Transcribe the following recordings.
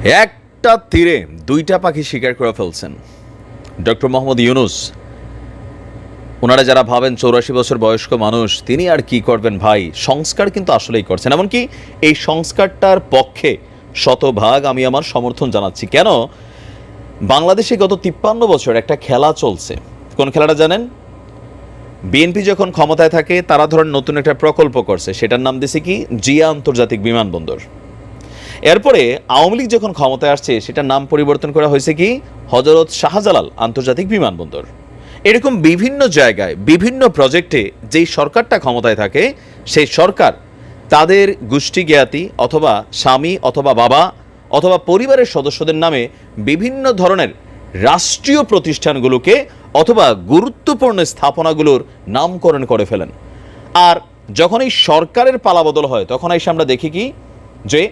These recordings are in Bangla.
একটা তীরে দুইটা পাখি শিকার করে ফেলছেন ডক্টর মোহাম্মদ ইউনূস। ওনারা যারা ভাবেন 84 বছর বয়স্ক মানুষ, তিনি আর কি করবেন ভাই, সংস্কার কিন্তু আসলেই করছেন। এমনকি এই সংস্কারটার পক্ষে শতভাগ আমি আমার সমর্থন জানাচ্ছি। কেন? বাংলাদেশে গত 53 বছর একটা খেলা চলছে। কোন খেলাটা জানেন? বিএনপি যখন ক্ষমতায় থাকে তারা ধরেন নতুন একটা প্রকল্প করছে, সেটার নাম দিয়েছে কি জিয়া আন্তর্জাতিক বিমানবন্দর। এরপরে আওয়ামী লীগ যখন ক্ষমতায় আসছে সেটার নাম পরিবর্তন করা হয়েছে কি হযরত শাহজালাল আন্তর্জাতিক বিমানবন্দর। এরকম বিভিন্ন জায়গায় বিভিন্ন প্রজেক্টে যেই সরকারটা ক্ষমতায় থাকে সেই সরকার তাদের গোষ্ঠী জ্ঞাতি অথবা স্বামী অথবা বাবা অথবা পরিবারের সদস্যদের নামে বিভিন্ন ধরনের রাষ্ট্রীয় প্রতিষ্ঠানগুলোকে অথবা গুরুত্বপূর্ণ স্থাপনাগুলোর নামকরণ করে ফেলেন। আর যখন এই সরকারের পালাবদল হয় তখন এসে আমরা দেখি কি যে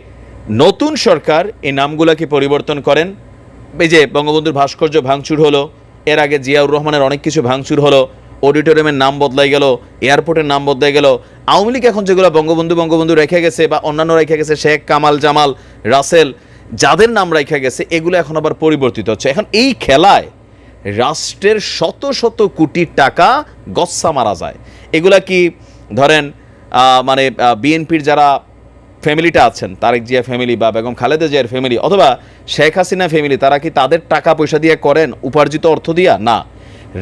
নতুন সরকার এই নামগুলোকে পরিবর্তন করেন। এই যে বঙ্গবন্ধুর ভাস্কর্য ভাঙচুর হলো, এর আগে জিয়াউর রহমানের অনেক কিছু ভাঙচুর হলো, অডিটোরিয়ামের নাম বদলাই গেল, এয়ারপোর্টের নাম বদলাই গেল। আওয়ামী লীগ এখন যেগুলো বঙ্গবন্ধু রেখে গেছে বা অন্যান্য রেখে গেছে, শেখ কামাল জামাল রাসেল যাদের নাম রেখে গেছে, এগুলো এখন আবার পরিবর্তিত হচ্ছে। এখন এই খেলায় রাষ্ট্রের শত শত কোটি টাকা গচ্ছা মারা যায়। এগুলা কি ধরেন মানে বিএনপির যারা ফ্যামিলিটা আছেন, তারেক জিয়া ফ্যামিলি বা বেগম খালেদা জিয়ার ফ্যামিলি অথবা শেখ হাসিনা ফ্যামিলি, তারা কি তাদের টাকা পয়সা দিয়ে করেন, উপার্জিত অর্থ দিয়া? না,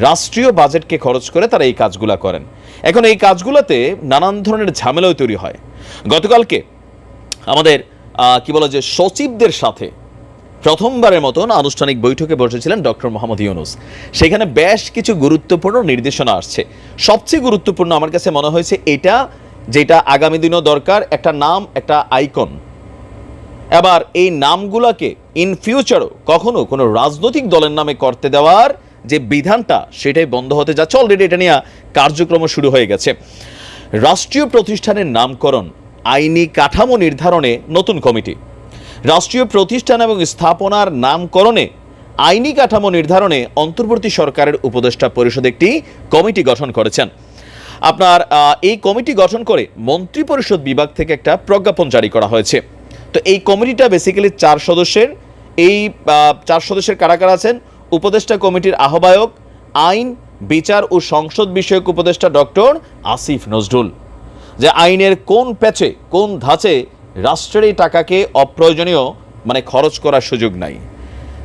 রাষ্ট্রীয় বাজেটকে খরচ করে তারা এই কাজগুলা করেন। এখন এই কাজগুলোতে নানান ধরনের ঝামেলাও তৈরি হয়। গতকালকে আমাদের কি বলে যে সচিবদের সাথে প্রথমবারের মতন আনুষ্ঠানিক বৈঠকে বসেছিলেন ডক্টর মোহাম্মদ ইউনূস। সেখানে বেশ কিছু গুরুত্বপূর্ণ নির্দেশনা আসছে। সবচেয়ে গুরুত্বপূর্ণ আমার কাছে মনে হয়েছে এটা, যেটা আগামী দিনও দরকার, একটা নাম, একটা আইকন। এবার এই নামগুলোকে ইন ফিউচারও কখনো কোনো রাজনৈতিক দলের নামে করতে দেওয়ার যে বিধানটা, সেটাই বন্ধ হতে যাচ্ছে। অলরেডি এটা নিয়ে কার্যক্রম শুরু হয়ে গেছে। রাষ্ট্রীয় প্রতিষ্ঠানের নামকরণ আইনি কাঠামো নির্ধারণে নতুন কমিটি, রাষ্ট্রীয় প্রতিষ্ঠান এবং স্থাপনার নামকরণে আইনি কাঠামো নির্ধারণে অন্তর্বর্তী সরকারের উপদেষ্টা পরিষদ একটি কমিটি গঠন করেছেন। আপনার এই কমিটি গঠন করে মন্ত্রিপরিষদ বিভাগ থেকে একটা প্রজ্ঞাপন জারি করা হয়েছে। তো এই কমিটিটা বেসিক্যালি 4 সদস্যের। এই 4 সদস্যের কারা কারা আছেন? উপদেষ্টা কমিটির আহ্বায়ক, আইন, বিচার ও সংসদ বিষয়ক উপদেষ্টা ডক্টর আসিফ নজরুল। যে আইনের কোন প্যাচে কোন ধাঁচে রাষ্ট্রের এই টাকাকে অপ্রয়োজনীয় মানে খরচ করার সুযোগ নাই।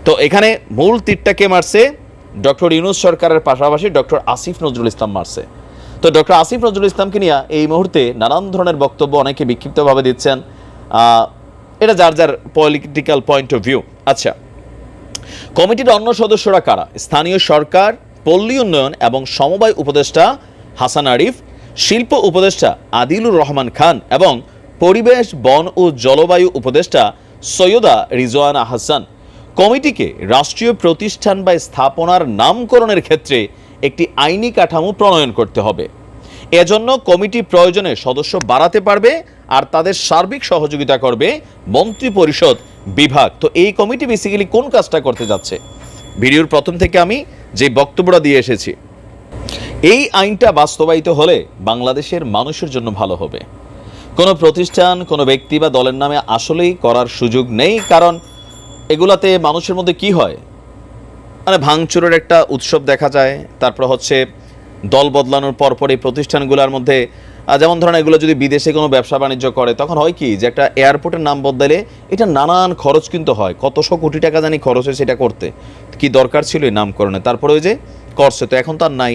তো এখানে মূল তীরটা কে মারছে? ডক্টর ইউনূস সরকারের পাশাপাশি ডক্টর আসিফ নজরুল ইসলাম মারছে। তো ডক্টর আসিফ নজরুল ইসলামকে নিয়ে এই মুহূর্তে নানান ধরনের বক্তব্য অনেকে বিক্ষিপ্তভাবে দিচ্ছেন। এটা যার যার পলিটিক্যাল পয়েন্ট অফ ভিউ। আচ্ছা, কমিটির অন্য সদস্যরা কারা? স্থানীয় সরকার, পল্লী উন্নয়ন এবং সমবায় উপদেষ্টা হাসান আরিফ, শিল্প উপদেষ্টা আদিলুর রহমান খান এবং পরিবেশ, বন ও জলবায়ু উপদেষ্টা সৈয়দা রিজওয়ানা হাসান। কমিটিকে রাষ্ট্রীয় প্রতিষ্ঠান বা স্থাপনার নামকরণের ক্ষেত্রে একটি আইনি কাঠামো প্রণয়ন করতে হবে। এজন্য কমিটি প্রয়োজনে সদস্য বাড়াতে পারবে আর তাদের সার্বিক সহযোগিতা করবে মন্ত্রিপরিষদ বিভাগ। তো এই কমিটি বেসিক্যালি কোন কাজটা করতে যাচ্ছে? ভিডিওর প্রথম থেকে আমি যে বক্তব্যটা দিয়ে এসেছি, এই আইনটা বাস্তবায়িত হলে বাংলাদেশের মানুষের জন্য ভালো হবে। কোনো প্রতিষ্ঠান, কোনো ব্যক্তি বা দলের নামে আসলেই করার সুযোগ নেই। কারণ এগুলাতে মানুষের মধ্যে কি হয়, মানে ভাঙচুরের একটা উৎসব দেখা যায়। তারপর হচ্ছে দল বদলানোর পরপর এই প্রতিষ্ঠানগুলোর মধ্যে যেমন ধরেন এগুলো যদি বিদেশে কোনো ব্যবসা বাণিজ্য করে, তখন হয় কি যে একটা এয়ারপোর্টের নাম বদলালে এটা নানান খরচ কিন্তু হয়। কতশো কোটি টাকা জানি খরচ হয় সেটা করতে। কি দরকার ছিল এই নামকরণে? তারপরে ওই যে করছে, তো এখন তো আর নাই।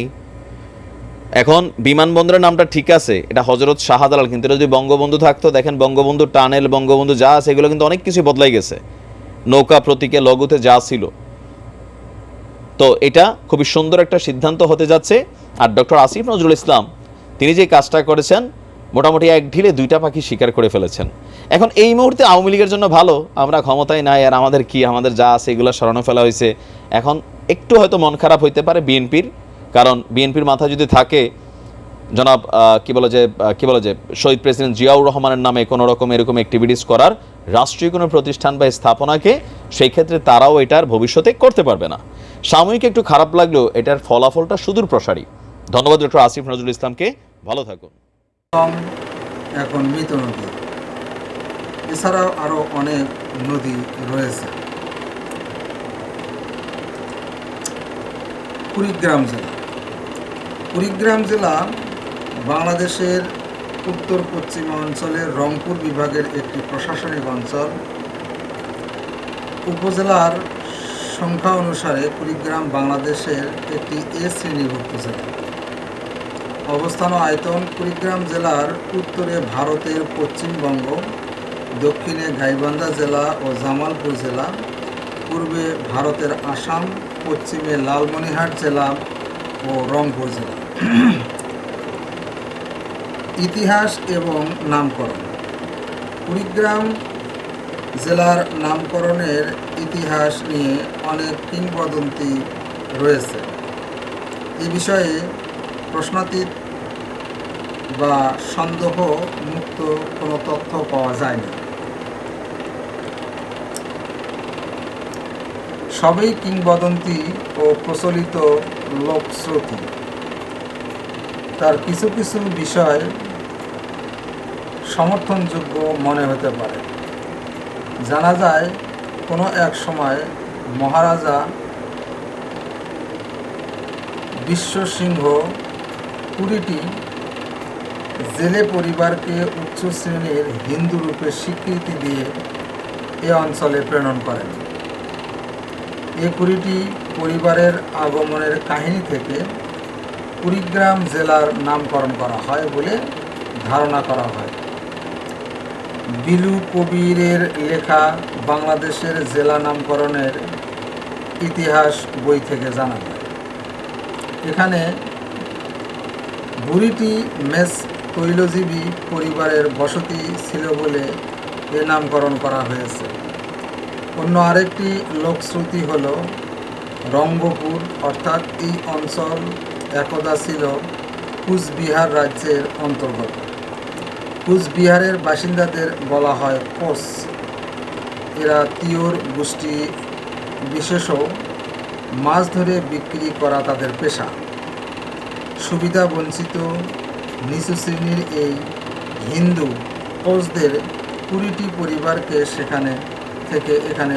এখন বিমানবন্দরের নামটা ঠিক আছে, এটা হযরত শাহজালাল, কিন্তু এটা যদি বঙ্গবন্ধু থাকতো, দেখেন বঙ্গবন্ধু টানেল, বঙ্গবন্ধু যা আছে এগুলো কিন্তু অনেক কিছু বদলাই গেছে। নৌকা প্রতীকে লঘুতে যা ছিল। তো এটা খুবই সুন্দর একটা সিদ্ধান্ত হতে যাচ্ছে। আর ডক্টর আসিফ নজরুল ইসলাম তিনি যে কাজটা করেছেন, মোটামুটি এক ঢিলে দুইটা পাখি শিকার করে ফেলেছেন। এখন এই মুহূর্তে আওয়ামী লীগের জন্য ভালো, আমরা ক্ষমতায় নাই আর আমাদের কি, আমাদের যা আছে এগুলো সরানো ফেলা হয়েছে। এখন একটু হয়তো মন খারাপ হইতে পারে বিএনপির, কারণ বিএনপির মাথায় যদি থাকে জনাব কি বলে যে শহীদ প্রেসিডেন্ট জিয়াউর রহমানের নামে কোনো রকম এরকম অ্যাক্টিভিটিস করার রাষ্ট্রীয় কোনো প্রতিষ্ঠান বা স্থাপনাকে, সেই ক্ষেত্রে তারাও এটার ভবিষ্যতে করতে পারবে না। সাময়িক একটু খারাপ লাগলেও এটার ফলাফলটা সুদূর প্রসারী। ধন্যবাদ ডক্টর আসিফ নজরুল ইসলামকে। ভালো থাকুন। এখন মৃত নদী এছাড়াও আরও অনেক নদী রয়েছে। কুড়িগ্রাম জেলা। কুড়িগ্রাম জেলা বাংলাদেশের উত্তর পশ্চিমাঞ্চলের রংপুর বিভাগের একটি প্রশাসনিক অঞ্চল। উপজেলার সংখ্যা অনুসারে কুড়িগ্রাম বাংলাদেশের একটি এ শ্রেণীভুক্ত জেলা। অবস্থান ও আয়তন। কুড়িগ্রাম জেলার উত্তরে ভারতের পশ্চিমবঙ্গ, দক্ষিণে গাইবান্ধা জেলা ও জামালপুর জেলা, পূর্বে ভারতের আসাম, পশ্চিমে লালমনিরহাট জেলা ও রংপুর জেলা। ইতিহাস এবং নামকরণ। কুড়িগ্রাম জেলার নামকরণের ইতিহাস নিয়ে অনেক কিংবদন্তি রয়েছে। এ বিষয়ে প্রশ্নাতীত বা সন্দেহ মুক্ত কোনো তথ্য পাওয়া যায়নি। সবই কিংবদন্তি ও প্রচলিত লোকশ্রুতি। তার কিছু কিছু বিষয় সমর্থনযোগ্য মনে হতে পারে। জানা যায় কোনো এক সময় মহারাজা বিশ্বসিংহ 20টি জেলে পরিবারকে উচ্চ শ্রেণীর হিন্দু রূপে স্বীকৃতি দিয়ে এ অঞ্চলে প্রেরণ করেন। এ 20টি পরিবারের আগমনের কাহিনী থেকে কুড়িগ্রাম জেলার নামকরণ করা হয় বলে ধারণা করা হয়। বিলু কবিরের লেখা বাংলাদেশের জেলা নামকরণের ইতিহাস বই থেকে জানা যায়। এখানে বুড়িটি মেস তৈলজীবী পরিবারের বসতি ছিল বলে এ নামকরণ করা হয়েছে। অন্য আরেকটি লোকশ্রুতি হল রঙ্গপুর, অর্থাৎ এই অঞ্চল একদা ছিল কুচবিহার রাজ্যের অন্তর্গত। কুচবিহারের বাসিন্দাদের বলা হয় কোচ। এরা তিওর গোষ্ঠী বিশেষ, মাছ ধরে বিক্রি করা তাদের পেশা। সুবিধা বঞ্চিত নিচু শ্রেণীর এই হিন্দু কোচদের 20টি পরিবারকে সেখানে থেকে এখানে